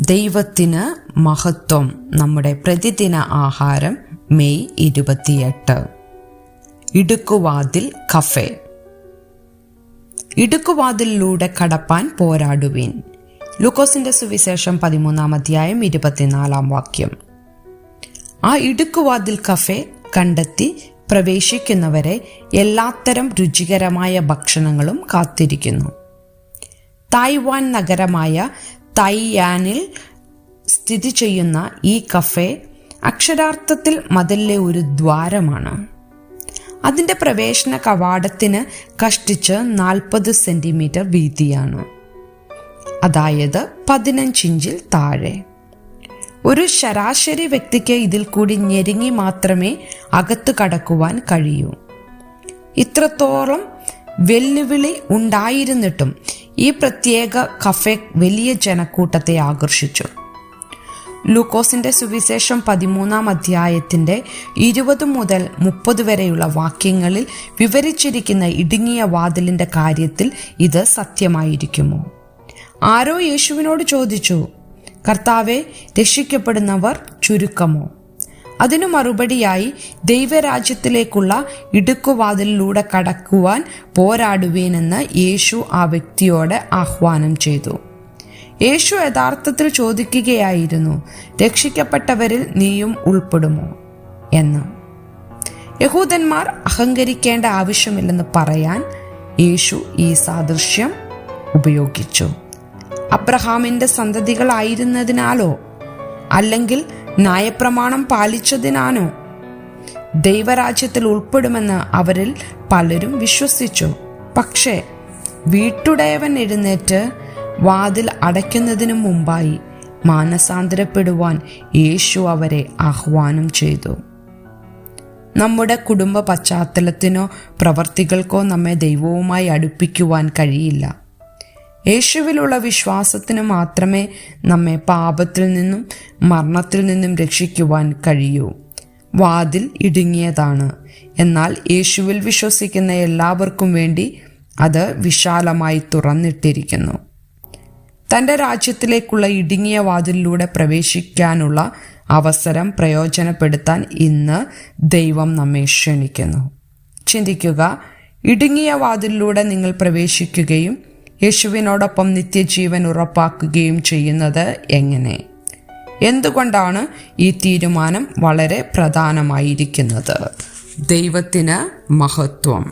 ദൈവത്തിന് മഹത്വം. നമ്മുടെ പ്രതിദിന ആഹാരം മെയ് 28. ഇടുക്കുവാതിൽ കഫേ. ഇടുക്കുവാതിലിലൂടെ കടപ്പാൻ പോരാടുവിൻ. ലൂക്കോസിന്റെ സുവിശേഷം 13-ാം അധ്യായം 24-ാം വാക്യം. ആ ഇടുക്കുവാതിൽ കഫേ കണ്ടെത്തി പ്രവേശിക്കുന്നവരെ എല്ലാത്തരം രുചികരമായ ഭക്ഷണങ്ങളും കാത്തിരിക്കുന്നു. തായ്വാൻ നഗരമായ തൈയാനിൽ സ്ഥിതി ചെയ്യുന്ന ഈ കഫേ അക്ഷരാർത്ഥത്തിൽ മതിലിലെ ഒരു ദ്വാരമാണ്. അതിൻ്റെ പ്രവേശന കവാടത്തിന് കഷ്ടിച്ച് 40 സെന്റിമീറ്റർ വീതിയാണ്, അതായത് 15 ഇഞ്ചിൽ താഴെ. ഒരു ശരാശരി വ്യക്തിക്ക് ഇതിൽ കൂടി ഞെരുങ്ങി മാത്രമേ അകത്ത് കടക്കുവാൻ കഴിയൂ. ഇത്രത്തോളം വെല്ലുവിളി ഉണ്ടായിരുന്നിട്ടും ഈ പ്രത്യേക കഫേ വലിയ ജനക്കൂട്ടത്തെ ആകർഷിച്ചു. ലൂക്കോസിന്റെ സുവിശേഷം 13-ാം അധ്യായത്തിന്റെ 20 മുതൽ 30 വരെയുള്ള വാക്യങ്ങളിൽ വിവരിച്ചിരിക്കുന്ന ഇടുങ്ങിയ വാതിലിന്റെ കാര്യത്തിൽ ഇത് സത്യമായിരിക്കുമോ? ആരോ യേശുവിനോട് ചോദിച്ചു, കർത്താവെ, രക്ഷിക്കപ്പെടുന്നവർ ചുരുക്കമോ? അതിനു മറുപടിയായി, ദൈവരാജ്യത്തിലേക്കുള്ള ഇടുക്കുവാതിലിലൂടെ കടക്കുവാൻ പോരാടുവേനെന്ന് യേശു ആ വ്യക്തിയോട് ആഹ്വാനം ചെയ്തു. യേശു യഥാർത്ഥത്തിൽ ചോദിക്കുകയായിരുന്നു, രക്ഷിക്കപ്പെട്ടവരിൽ നീയും ഉൾപ്പെടുമോ എന്ന്. യഹൂദന്മാർ അഹങ്കരിക്കേണ്ട ആവശ്യമില്ലെന്ന് പറയാൻ യേശു ഈ സാദൃശ്യം ഉപയോഗിച്ചു. അബ്രഹാമിന്റെ സന്തതികളായിരുന്നതിനാലോ അല്ലെങ്കിൽ ന്യായപ്രമാണം പാലിച്ചതിനാനോ ദൈവരാജ്യത്തിൽ ഉൾപ്പെടുമെന്ന് അവരിൽ പലരും വിശ്വസിച്ചു. പക്ഷേ വീട്ടുടയവൻ എഴുന്നേറ്റ് വാതിൽ അടയ്ക്കുന്നതിനു മുമ്പായി മാനസാന്തരപ്പെടുവാൻ യേശു അവരെ ആഹ്വാനം ചെയ്തു. നമ്മുടെ കുടുംബ പശ്ചാത്തലത്തിനോ പ്രവർത്തികൾക്കോ നമ്മെ ദൈവവുമായി അടുപ്പിക്കുവാൻ കഴിയില്ല. യേശുവിലുള്ള വിശ്വാസത്തിന് മാത്രമേ നമ്മെ പാപത്തിൽ നിന്നും മരണത്തിൽ നിന്നും രക്ഷിക്കുവാൻ കഴിയൂ. വാതിൽ ഇടുങ്ങിയതാണ്, എന്നാൽ യേശുവിൽ വിശ്വസിക്കുന്ന എല്ലാവർക്കും വേണ്ടി അത് വിശാലമായി തുറന്നിട്ടിരിക്കുന്നു. തൻ്റെ രാജ്യത്തിലേക്കുള്ള ഇടുങ്ങിയ വാതിലിലൂടെ പ്രവേശിക്കാനുള്ള അവസരം പ്രയോജനപ്പെടുത്താൻ ഇന്ന് ദൈവം നമ്മെ ക്ഷണിക്കുന്നു. ചിന്തിക്കുക, ഇടുങ്ങിയ വാതിലിലൂടെ നിങ്ങൾ പ്രവേശിക്കുകയും യേശുവിനോടൊപ്പം നിത്യജീവൻ ഉറപ്പാക്കുകയും ചെയ്യുന്നത് എങ്ങനെ? എന്തുകൊണ്ടാണ് ഈ തീരുമാനം വളരെ പ്രധാനമായിരിക്കുന്നത്? ദൈവത്തിന് മഹത്വം.